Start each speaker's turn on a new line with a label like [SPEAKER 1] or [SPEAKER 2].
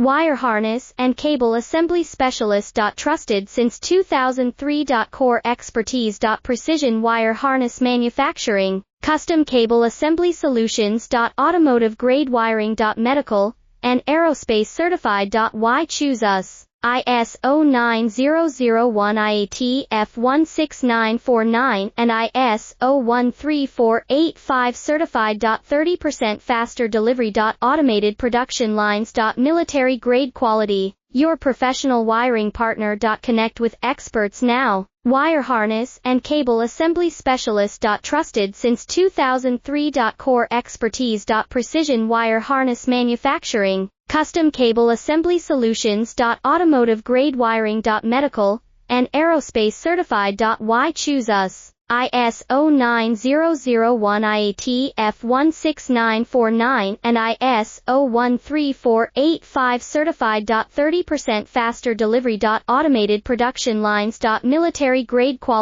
[SPEAKER 1] Wire harness and cable assembly specialist. Trusted since 2003. Core expertise. Precision wire harness manufacturing, custom cable assembly solutions. Automotive grade wiring. Medical and aerospace certified. Why choose us? ISO 9001 IAT F16949 and ISO 13485 certified. 30% faster delivery. Automated production lines. Military grade quality, your professional wiring partner. Connect with experts now. Wire harness and cable assembly specialist. Trusted since 2003. Core expertise. Precision wire harness manufacturing, custom cable assembly solutions. Automotive grade wiring. Medical and aerospace certified. Why choose us? ISO 9001 IAT F16949 and ISO 13485 certified. 30% faster delivery. Automated production lines. Military grade quality.